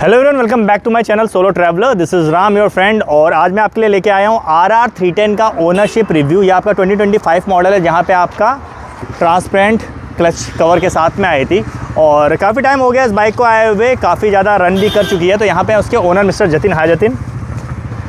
Hello everyone, welcome back to my channel solo traveller. This is Ram your friend और आज मैं आपके लिए लेके आया हूँ RR 310 का ओनरशिप रिव्यू। ये आपका 2025 मॉडल है जहाँ पे आपका ट्रांसपेरेंट क्लच कवर के साथ में आई थी और काफ़ी टाइम हो गया इस बाइक को आए हुए, काफ़ी ज़्यादा रन भी कर चुकी है। तो यहाँ पे उसके ओनर मिस्टर जतिन। हाय जतिन।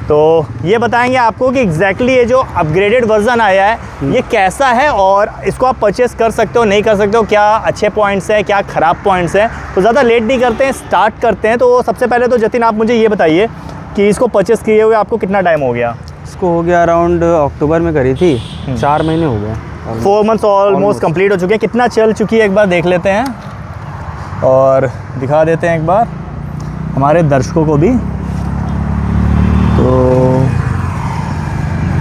तो ये बताएंगे आपको कि एग्जैक्टली ये जो अपग्रेडेड वर्जन आया है ये कैसा है और इसको आप परचेस कर सकते हो नहीं कर सकते हो, क्या अच्छे पॉइंट्स हैं क्या ख़राब पॉइंट्स हैं। तो ज़्यादा लेट नहीं करते हैं, स्टार्ट करते हैं। तो सबसे पहले तो जतिन आप मुझे ये बताइए कि इसको परचेस किए हुए आपको कितना टाइम हो गया? इसको हो गया अराउंड अक्टूबर में करी थी, 4 महीने हो गए। 4 मंथ्स ऑलमोस्ट कंप्लीट हो चुके हैं। कितना चल चुकी है एक बार देख लेते हैं और दिखा देते हैं एक बार हमारे दर्शकों को भी। तो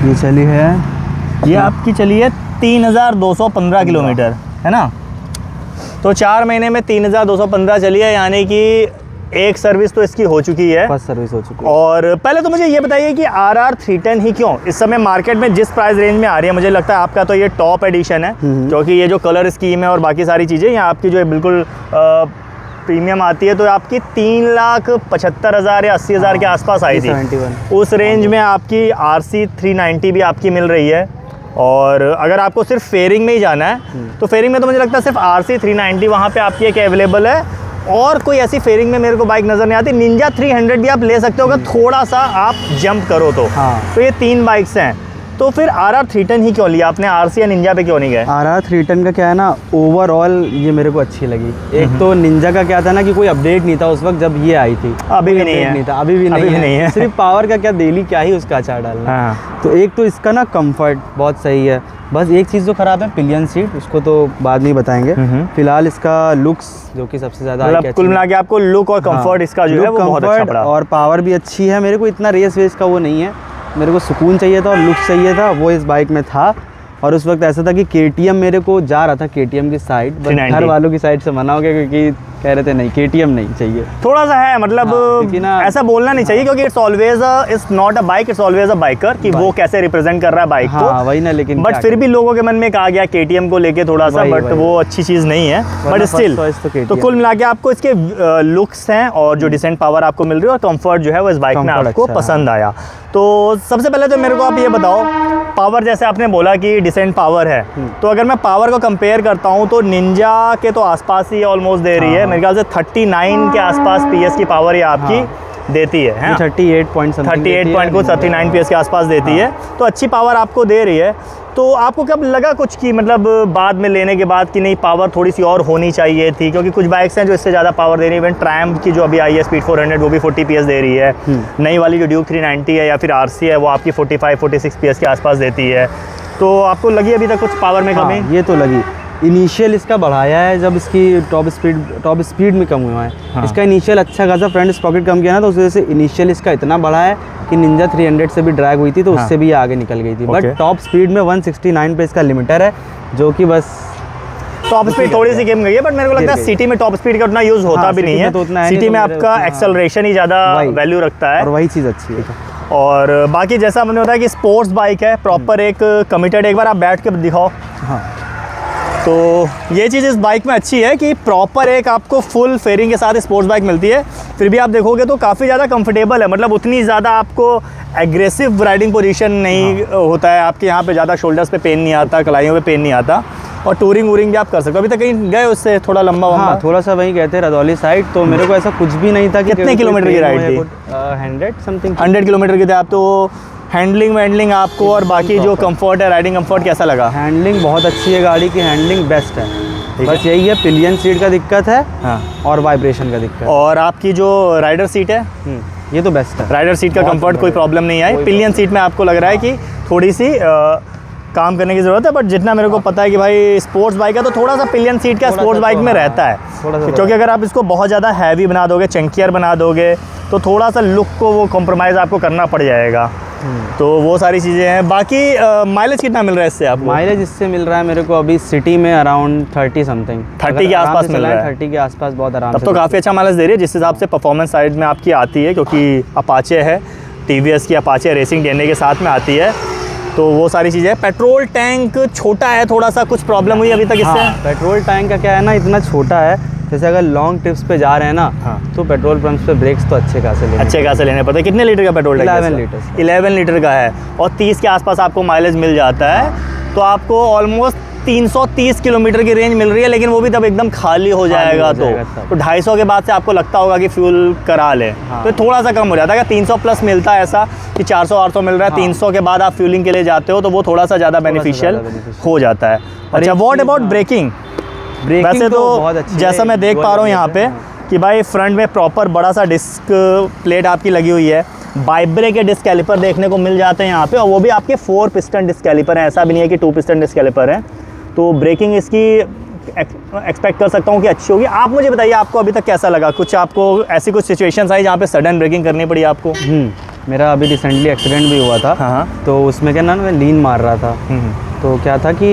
ये चली है, ये आपकी चली है 3215 किलोमीटर, है ना। तो 4 महीने में 3215 चली है, यानी कि एक सर्विस तो इसकी हो चुकी है, फर्स्ट सर्विस हो चुकी है। और पहले तो मुझे ये बताइए कि RR 310 ही क्यों इस समय मार्केट में जिस प्राइस रेंज में आ रही है? मुझे लगता है आपका तो ये टॉप एडिशन है क्योंकि ये जो कलर स्कीम है और बाकी सारी चीज़ें ये आपकी जो है बिल्कुल प्रीमियम आती है। तो आपकी 3,75,000 या 80,000 के आसपास आई थी। उस रेंज में आपकी RC 390 भी आपकी मिल रही है। और अगर आपको सिर्फ फेयरिंग में ही जाना है तो फेयरिंग में तो मुझे लगता है सिर्फ RC 390 वहाँ पे आपकी एक अवेलेबल है, और कोई ऐसी फेयरिंग में मेरे को बाइक नज़र नहीं आती। निंजा 300 भी आप ले सकते हो अगर थोड़ा सा आप जंप करो तो। हाँ। तो ये 3 बाइक्स हैं। तो फिर RR 310 ही क्यों लिया आपने? RC या निंजा पे क्यों नहीं गए? RR 310 का क्या है ना, ओवरऑल ये मेरे को अच्छी लगी। एक तो निंजा का क्या था ना कि कोई अपडेट नहीं था उस वक्त जब ये आई थी। अभी भी नहीं है। अभी भी नहीं है। सिर्फ पावर का क्या, डेली क्या ही उसका अचार डालना। हाँ। तो एक तो इसका ना कंफर्ट बहुत सही है, बस एक चीज़ जो ख़राब है पिलियन सीट, उसको तो बाद में ही बताएंगे। फिलहाल इसका लुक्स जो कि सबसे ज़्यादा मतलब कुल मिला के आपको लुक और कंफर्ट इसका जो है वो बहुत अच्छा पड़ा। और पावर भी अच्छी है। मेरे को इतना रेस वेस का वो नहीं है, मेरे को सुकून चाहिए था और लुक चाहिए था, वो इस बाइक में था। और उस वक्त ऐसा था कि KTM मेरे को जा रहा था, KTM की साइड, घर वालों की साइड से मना हो गया क्योंकि कह रहे थे नहीं KTM नहीं चाहिए। थोड़ा सा है मतलब ऐसा बोलना नहीं चाहिए क्योंकि it's always it's not a bike, it's always a biker कि वो कैसे रिप्रेजेंट कर रहा है बाइक को। वही ना, लेकिन बट फिर भी लोगों के मन में कहा गया KTM को लेके थोड़ा सा, बट वो अच्छी चीज़ नहीं है। बट स्टिल तो कुल मिला के आपको इसके लुक्स हैं और जो डिसेंट पावर आपको मिल रही है और कंफर्ट जो है वो इस बाइक में आपको पसंद आया। तो सबसे पहले तो मेरे को आप ये बताओ, पावर जैसे आपने बोला कि डिसेंट पावर है, तो अगर मैं पावर को कंपेयर करता हूँ तो निंजा के तो आसपास ही ऑलमोस्ट दे रही है। मेरे ख्याल से 39 के आसपास PS की पावर ये आपकी देती है। 38.39 PS के आसपास देती है, तो अच्छी पावर आपको दे रही है। तो आपको कब लगा कुछ कि मतलब बाद में लेने के बाद कि नहीं पावर थोड़ी सी और होनी चाहिए थी? क्योंकि कुछ बाइक्स हैं जो इससे ज़्यादा पावर दे रही है। इवन ट्रायम्फ की जो अभी आई है स्पीड 400 वो भी 40 PS दे रही है। नई वाली जो ड्यूक 390 है या फिर RC है वो आपकी 45-46 PS के आसपास देती है। तो आपको लगी अभी तक कुछ पावर में कमी? ये तो लगी। इनिशियल इसका बढ़ाया है जब इसकी टॉप स्पीड में कम हुआ है। इसका इनिशियल अच्छा खासा फ्रंट स्प्रॉकेट कम किया ना, तो उस वजह से इनिशियल इसका इतना बढ़ा है कि निंजा 300 से भी ड्रैग हुई थी तो उससे भी आगे निकल गई थी। बट टॉप स्पीड में 169 पे इसका लिमिटर है, जो कि बस टॉप स्पीड थोड़ी सी कम गई है। बट मेरे को लगता है सिटी में टॉप स्पीड का उतना यूज होता भी नहीं है। सिटी में आपका एक्सेलरेशन ही ज़्यादा वैल्यू रखता है और वही चीज़ अच्छी है। और बाकी जैसा हमने बताया कि स्पोर्ट्स बाइक है, प्रॉपर एक कमिटेड। एक बार आप बैठ के दिखाओ। हाँ। तो ये चीज़ इस बाइक में अच्छी है कि प्रॉपर एक आपको फुल फेयरिंग के साथ स्पोर्ट्स बाइक मिलती है। फिर भी आप देखोगे तो काफ़ी ज़्यादा कंफर्टेबल है, मतलब उतनी ज़्यादा आपको एग्रेसिव राइडिंग पोजीशन नहीं होता है। आपके यहाँ पे ज़्यादा शोल्डर्स पे पेन नहीं आता, कलाइयों पे पेन नहीं आता, और टूरिंग वूरिंग भी आप कर सकते हो। अभी तक कहीं गए उससे थोड़ा लंबा? हाँ, थोड़ा सा वहीं गए थे रदौली साइड, तो मेरे को ऐसा कुछ भी नहीं था कि कितने किलोमीटर की राइड थी? 100 किलोमीटर की थी आप। तो हैंडलिंग आपको और बाकी जो कंफर्ट है, राइडिंग कंफर्ट कैसा लगा? हैंडलिंग बहुत अच्छी है, गाड़ी की हैंडलिंग बेस्ट है। बस यही है पिलियन सीट का दिक्कत है। हाँ। और वाइब्रेशन का दिक्कत। और आपकी जो राइडर सीट है ये तो बेस्ट है। राइडर सीट का कंफर्ट कोई प्रॉब्लम नहीं आई। पिलियन सीट में आपको लग रहा है कि थोड़ी सी काम करने की ज़रूरत है, बट जितना मेरे को पता है कि भाई स्पोर्ट्स बाइक है तो थोड़ा सा पिलियन सीट का स्पोर्ट्स बाइक में रहता है, क्योंकि अगर आप इसको बहुत ज़्यादा हैवी बना दोगे, चंकियर बना दोगे, तो थोड़ा सा लुक को वो कॉम्प्रोमाइज़ आपको करना पड़ जाएगा। तो वो सारी चीज़ें हैं। बाकी माइलेज कितना मिल रहा है इससे आपको? माइलेज इससे मिल रहा है मेरे को अभी सिटी में अराउंड 30 समथिंग, 30 के आसपास मिल रहा है। 30 के आसपास बहुत आराम से। तब तो काफ़ी अच्छा माइलेज दे रही है जिस हिसाब से परफॉर्मेंस साइड में आपकी आती है, क्योंकि अपाचे है, TVS की अपाचे रेसिंग DNA के साथ में आती है। तो वो सारी चीज़ें। पेट्रोल टैंक छोटा है थोड़ा सा, कुछ प्रॉब्लम हुई अभी तक इससे? पेट्रोल टैंक का क्या है ना, इतना छोटा है जैसे अगर लॉन्ग ट्रिप्स पे जा रहे हैं ना, हाँ। तो पेट्रोल पंप्स पे ब्रेक्स तो अच्छे खासे लेने अच्छे खासे लेने पड़ते हैं। कितने लीटर का पेट्रोल टैंक है 11 इसका? लीटर। 11 लीटर का है और 30 के आसपास आपको माइलेज मिल जाता है। तो आपको ऑलमोस्ट 330 किलोमीटर की रेंज मिल रही है, लेकिन वो भी तब एकदम खाली हो जाएगा तो 250 के बाद से आपको लगता होगा कि फ्यूल करा ले, हाँ। तो थोड़ा सा कम हो जाता है। अगर 300 प्लस मिलता है ऐसा कि 400-800 मिल रहा है, 300 के बाद आप फ्यूलिंग के लिए जाते हो तो वो थोड़ा सा ज़्यादा बेनिफिशियल हो जाता है। अच्छा, व्हाट अबाउट ब्रेकिंग? वैसे तो बहुत अच्छी जैसा है, मैं देख पा रहा हूँ यहाँ पे कि भाई फ्रंट में प्रॉपर बड़ा सा डिस्क प्लेट आपकी लगी हुई है। बाइब्रे के डिस्क कैलिपर देखने को मिल जाते हैं यहाँ पे, और वो भी आपके 4 पिस्टन डिस्क कैलिपर हैं, ऐसा भी नहीं है कि 2 पिस्टन डिस्क कैलिपर हैं। तो ब्रेकिंग इसकी एक्सपेक्ट कर सकता हूँ कि अच्छी होगी। आप मुझे बताइए, आपको अभी तक कैसा लगा? कुछ आपको ऐसी कुछ सिचुएशंस आई जहाँ पे सडन ब्रेकिंग करनी पड़ी आपको? मेरा अभी रिसेंटली एक्सीडेंट भी हुआ था। हाँ। तो उसमें क्या ना, मैं लीन मार रहा था। तो क्या था कि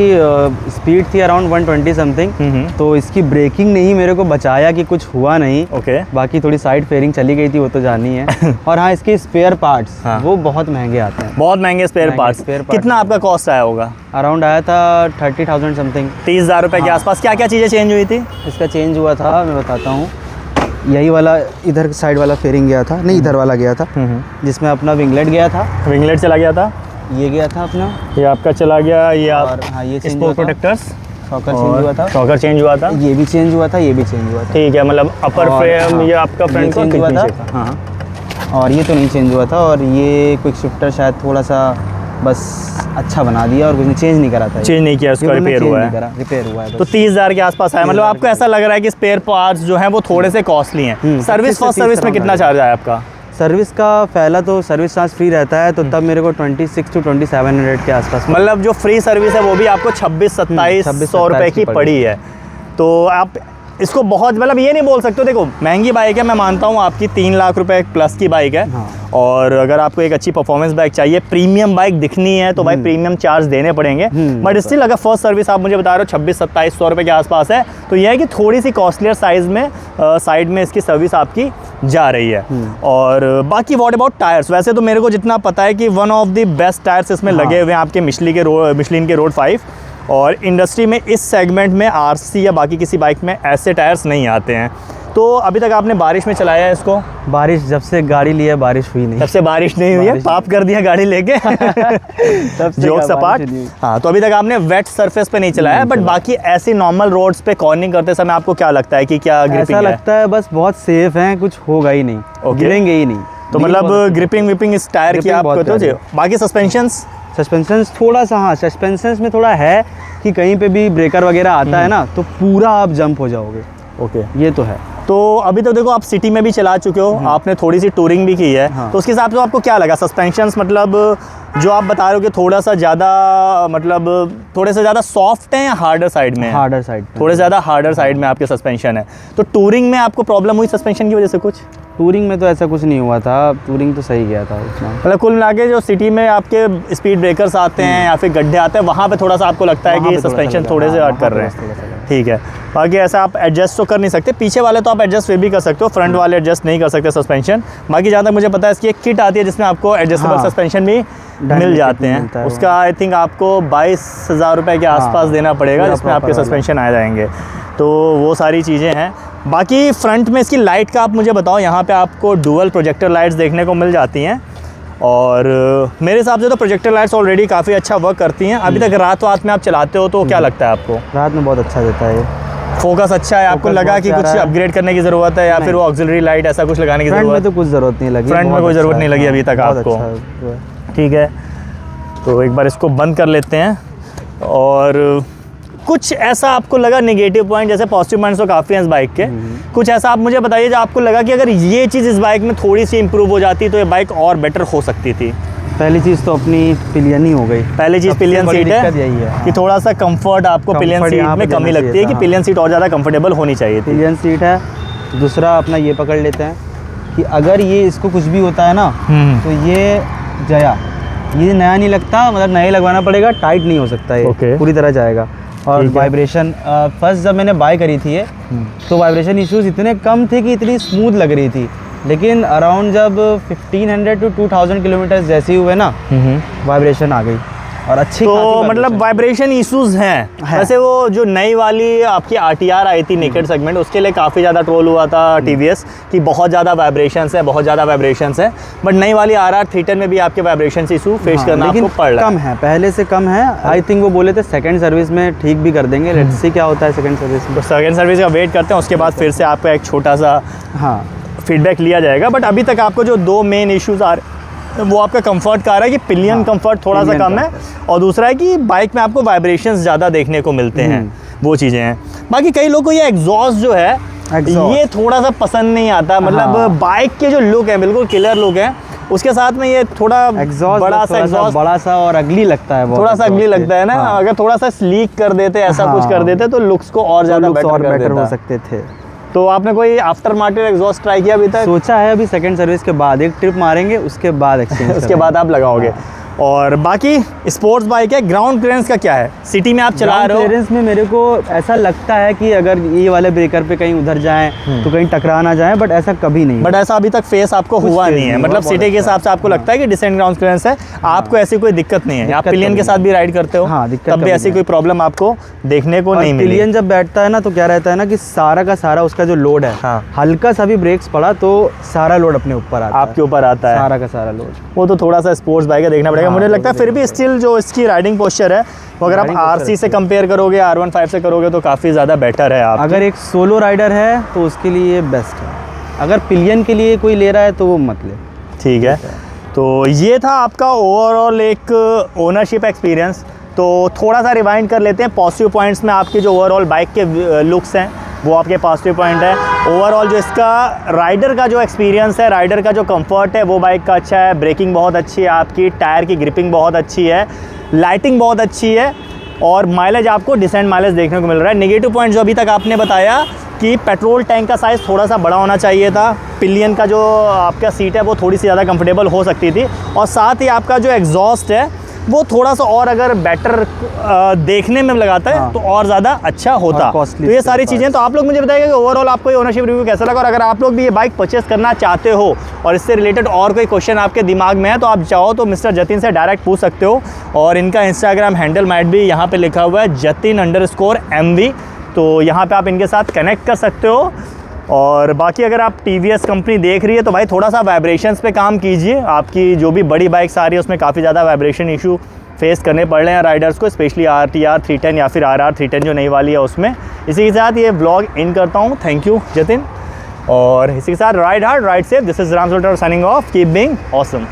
स्पीड थी अराउंड 120 समथिंग। तो इसकी ब्रेकिंग ने ही मेरे को बचाया कि कुछ हुआ नहीं। ओके। बाकी थोड़ी साइड फेयरिंग चली गई थी, वो तो जानी है। और हाँ, इसके स्पेयर पार्ट्स वो बहुत महंगे आते हैं। बहुत महंगे स्पेयर पार्ट्स। कितना आपका कॉस्ट आया होगा? अराउंड आया था 30,000 समथिंग, 30,000 रुपये के आसपास। क्या क्या चीज़ें चेंज हुई थी? इसका चेंज हुआ था, मैं बताता हूँ। यही वाला इधर साइड वाला फेयरिंग गया था, नहीं इधर वाला गया था, जिसमें अपना विंगलेट गया था। विंगलेट चला गया था, ये गया था अपना, ये आपका चला गया। ये और हाँ, ये चेंज हुआ था। प्रोटेक्टर्स, शॉकर चेंज हुआ था। शॉकर चेंज हुआ था। ये भी चेंज हुआ था, ये भी चेंज हुआ था। ठीक है, मतलब अपर और फ्रेम हाँ, ये आपका फ्रंट चेंज हुआ था। हाँ। और ये तो नहीं चेंज हुआ था। और ये क्विक शिफ्टर शायद थोड़ा सा बस अच्छा बना दिया, और कुछ नहीं, चेंज नहीं करा था। चेंज नहीं किया, उसका रिपेयर हुआ है। रिपेयर हुआ है तो 30,000 के आसपास आया। मतलब आपको ऐसा लग रहा है कि स्पेयर पार्ट्स जो हैं वो थोड़े से कॉस्टली हैं। सर्विस फर्स्ट सर्विस में कितना चार्ज आया आपका? सर्विस का पहला तो सर्विस चार्ज फ्री रहता है, तो तब मेरे को 2600 to 2700 के आसपास। मतलब जो फ्री सर्विस है वो भी आपको 2600-2700 रुपये की पड़ी है। तो आप इसको बहुत, मतलब ये नहीं बोल सकते, देखो महंगी बाइक है, मैं मानता हूँ आपकी 3 लाख रुपए प्लस की बाइक है। हाँ। और अगर आपको एक अच्छी परफॉर्मेंस बाइक चाहिए, प्रीमियम बाइक दिखनी है, तो भाई प्रीमियम चार्ज देने पड़ेंगे। बट स्टिल अगर फर्स्ट सर्विस आप मुझे बता रहे हो 2600-2700 रुपये के आसपास है, तो यह है कि थोड़ी सी कॉस्टलियर साइज़ में साइड में इसकी सर्विस आपकी जा रही है। और बाकी व्हाट अबाउट टायर्स? वैसे तो मेरे को जितना पता है कि one of the best tyres इसमें लगे हुए हैं आपके मिशलिन के रोड 5। और इंडस्ट्री में इस सेगमेंट में आरसी या बाकी किसी बाइक में ऐसे टायर्स नहीं आते हैं। तो अभी तक आपने बारिश में चलाया है इसको? बारिश जब से गाड़ी ली है बारिश हुई नहीं। तब से बारिश नहीं हुई है, पाप कर दिया गाड़ी लेके। Jokes apart. हाँ, तो अभी तक आपने वेट सरफेस पे नहीं चलाया है। बट बाकी ऐसी नॉर्मल रोड्स पे कॉर्निंग करते समय आपको क्या लगता है कि क्या ग्रिपिंग ऐसा लगता है बस बहुत सेफ है, कुछ होगा ही नहीं, गिरेंगे ही नहीं। तो मतलब ग्रिपिंग विपिंग इस टायर की आप कहते हो। बाकी सस्पेंशन थोड़ा सा, हाँ सस्पेंशन में थोड़ा है कि कहीं पे भी ब्रेकर वगैरह आता है ना, तो पूरा आप जंप हो जाओगे। ओके, ये तो है। तो अभी तो देखो आप सिटी में भी चला चुके हो, आपने थोड़ी सी टूरिंग भी की है। हाँ। तो उसके हिसाब से आपको क्या लगा सस्पेंशंस? मतलब जो आप बता रहे हो कि थोड़ा सा ज़्यादा, मतलब थोड़े से ज़्यादा सॉफ्ट हैं या हार्डर साइड में? हार्डर साइड, थोड़े ज़्यादा हार्डर साइड में आपके सस्पेंशन है। तो टूरिंग में आपको प्रॉब्लम हुई सस्पेंशन की वजह से कुछ? टूरिंग में तो ऐसा कुछ नहीं हुआ था, टूरिंग तो सही गया था उसमें। मतलब कुल मिला के जो सिटी में आपके स्पीड ब्रेकर्स आते हैं या फिर गड्ढे आते हैं, वहाँ पे थोड़ा सा आपको लगता है कि सस्पेंशन थोड़े से हर्ट कर रहे हैं। ठीक है, बाकी ऐसा आप एडजस्ट तो कर नहीं सकते। पीछे वाले तो आप एडजस्ट फिर भी कर सकते हो, फ्रंट वाले एडजस्ट नहीं कर सकते सस्पेंशन। बाकी जहाँ तक मुझे पता है इसकी एक किट आती है जिसमें आपको एडजस्टेबल सस्पेंशन भी मिल जाते हैं। उसका आई थिंक आपको 22,000 रुपये के आसपास देना पड़ेगा, जिसमें आपके सस्पेंशन आ जाएंगे। तो वो सारी चीज़ें हैं। बाकी फ्रंट में इसकी लाइट का आप मुझे बताओ। यहाँ पे आपको डुअल प्रोजेक्टर लाइट्स देखने को मिल जाती हैं, और मेरे हिसाब से तो प्रोजेक्टर लाइट्स ऑलरेडी काफ़ी अच्छा वर्क करती हैं। अभी तक रात में आप चलाते हो तो क्या लगता है आपको? रात में बहुत अच्छा देता है ये। फोकस अच्छा है? आपको लगा कि कुछ अपग्रेड करने की ज़रूरत है या फिर वो ऑक्सिलरी लाइट ऐसा कुछ लगाने की ज़रूरत? फ्रंट में तो कुछ ज़रूरत नहीं लगी, फ्रंट में कोई ज़रूरत नहीं लगी अभी तक आपको। ठीक है, तो एक बार इसको बंद कर लेते हैं। और कुछ ऐसा आपको लगा नेगेटिव पॉइंट? जैसे पॉजिटिव पॉइंट्स तो काफ़ी हैं इस बाइक के, कुछ ऐसा आप मुझे बताइए जो आपको लगा कि अगर ये चीज़ इस बाइक में थोड़ी सी इंप्रूव हो जाती तो ये बाइक और बेटर हो सकती थी? पहली चीज़ तो अपनी पिलियन ही हो गई। पहली चीज़ पिलियन सीट है, यही है कि थोड़ा सा कंफर्ट आपको पिलियन सीट में कमी लगती है कि पिलियन सीट और ज़्यादा कंफर्टेबल होनी चाहिए थी। पिलियन सीट है। दूसरा अपना ये पकड़ लेते हैं कि अगर ये इसको कुछ भी होता है ना, तो ये ये नया नहीं लगता, मतलब नया लगवाना पड़ेगा, टाइट नहीं हो सकता ये, पूरी तरह जाएगा। और वाइब्रेशन, फर्स्ट जब मैंने बाय करी थी ये, तो वाइब्रेशन इश्यूज इतने कम थे कि इतनी स्मूथ लग रही थी। लेकिन अराउंड जब 1500 to 2000 किलोमीटर जैसे ही हुए ना, वाइब्रेशन आ गई। और अच्छी तो खासी मतलब vibration वाइब्रेशन इश्यूज हैं है। वैसे वो जो नई वाली आपकी आरटीआर आई थी नेकेड सेगमेंट, उसके लिए काफ़ी ज़्यादा ट्रोल हुआ था टीवीएस कि बहुत ज़्यादा वाइब्रेशंस है, बहुत ज़्यादा वाइब्रेशंस है। बट नई वाली RR 310 में भी आपके वाइब्रेशन इशू फेस हाँ, करना लेकिन आपको पड़ रहा कम है, पहले से कम है। आई थिंक वो बोले थे सेकंड सर्विस में ठीक भी कर देंगे, लेट्स सी क्या होता है सेकंड सर्विस में। तो सेकेंड सर्विस का वेट करते हैं, उसके बाद फिर से आपका एक छोटा सा हाँ फीडबैक लिया जाएगा। बट अभी तक आपको जो दो मेन इश्यूज आ रहे वो आपका कंफर्ट का आ रहा है कि पिलियन हाँ, कंफर्ट थोड़ा सा पिलियन कम है, और दूसरा है कि बाइक में आपको वाइब्रेशंस ज़्यादा देखने को मिलते हैं, वो चीज़ें हैं। बाकी कई लोगों को ये एग्जॉस्ट जो है Exhaust। ये थोड़ा सा पसंद नहीं आता, मतलब हाँ। बाइक के जो लुक है बिल्कुल किलर लुक है, उसके साथ में ये थोड़ा एग्जॉस्ट बड़ा सा एग्जॉस्ट बड़ा सा और अगली लगता है, बहुत थोड़ा सा अगली exhaust लगता है ना। हाँ। अगर थोड़ा सा स्लीक कर देते, ऐसा कुछ कर हाँ। देते तो लुक्स को और ज़्यादा looks और बेटर बेटर हो देता। सकते थे। तो आपने कोई आफ्टर मार्केट एग्जॉस्ट ट्राई किया अभी तक? सोचा है अभी सेकंड सर्विस के बाद एक ट्रिप मारेंगे, उसके बाद एक्सचेंज उसके बाद आप लगाओगे। और बाकी स्पोर्ट्स बाइक है, ग्राउंड क्लियरेंस का क्या है? सिटी में आप चला रहे हो, क्लियरेंस में मेरे को ऐसा लगता है कि अगर ये वाले ब्रेकर पे कहीं उधर जाएं तो कहीं टकरा ना जाएं, बट ऐसा कभी नहीं। बट ऐसा अभी तक फेस आपको कुछ हुआ फेस नहीं है, नहीं हुआ, मतलब बहुत सिटी के अच्छा हिसाब से आपको लगता है कि डिसेंट ग्राउंड क्लियरेंस है, आपको ऐसी कोई दिक्कत नहीं है। आप दिक्कत पिलियन कभी के साथ भी राइड करते हो, हाँ, दिक्कत तब भी कभी ऐसी नहीं कोई प्रॉब्लम आपको देखने को और नहीं मिली। पिलियन जब बैठता है ना तो क्या रहता है ना कि सारा का सारा उसका जो लोड है, हाँ। हल्का सा भी ब्रेक्स पड़ा तो सारा लोड अपने ऊपर आता आपके ऊपर आता है, है, सारा का सारा लोड। वो तो थोड़ा सा स्पोर्ट्स बाइक है, देखना पड़ेगा। हाँ, मुझे वो लगता है भी फिर भी स्टिल जो इसकी राइडिंग पोस्चर है वो अगर आप Riding posture RC से अच्छी है। कंपेयर करोगे, R15 से करोगे तो काफ़ी ज़्यादा बेटर है। आप अगर एक सोलो राइडर है तो उसके लिए बेस्ट है, अगर पिलियन के लिए कोई ले रहा है तो वो मत ले। ठीक है, तो ये था आपका ओवरऑल एक ओनरशिप एक्सपीरियंस। तो थोड़ा सा रिवाइंड कर लेते हैं पॉजिटिव पॉइंट्स में। आपके जो ओवरऑल बाइक के लुक्स हैं वो आपके पॉजिटिव पॉइंट है। ओवरऑल जो इसका राइडर का जो एक्सपीरियंस है, राइडर का जो कंफर्ट है वो बाइक का अच्छा है। ब्रेकिंग बहुत अच्छी है आपकी, टायर की ग्रिपिंग बहुत अच्छी है, लाइटिंग बहुत अच्छी है, और माइलेज आपको डिसेंट माइलेज देखने को मिल रहा है। नेगेटिव पॉइंट जो अभी तक आपने बताया कि पेट्रोल टैंक का साइज़ थोड़ा सा बड़ा होना चाहिए था, पिलियन का जो आपका सीट है वो थोड़ी सी ज़्यादा कंफर्टेबल हो सकती थी, और साथ ही आपका जो एग्जॉस्ट है वो थोड़ा सा और अगर बेटर देखने में लगाता है हाँ। तो और ज़्यादा अच्छा होता। और costly तो ये spare सारी चीज़ें, तो आप लोग मुझे बताइएगा कि ओवरऑल आपको ये ओनरशिप रिव्यू कैसा लगा, और अगर आप लोग भी ये बाइक परचेस करना चाहते हो और इससे रिलेटेड और कोई क्वेश्चन आपके दिमाग में है तो आप चाहो तो मिस्टर जतिन से डायरेक्ट पूछ सकते हो। और इनका इंस्टाग्राम हैंडल मैट भी यहाँ पे लिखा हुआ है Jatin_MV, तो यहाँ पे आप इनके साथ कनेक्ट कर सकते हो। और बाकी अगर आप TVS कंपनी देख रही है तो भाई थोड़ा सा वाइब्रेशंस पे काम कीजिए। आपकी जो भी बड़ी बाइक्स आ रही है उसमें काफ़ी ज़्यादा वाइब्रेशन इशू फेस करने पड़ रहे हैं राइडर्स को, स्पेशली RTR 310 या फिर RR 310 जो नई वाली है उसमें। इसी के साथ ये व्लॉग इन करता हूँ। थैंक यू जतिन, और इसी के साथ ride hard ride safe. This is Ram signing off, keep being awesome.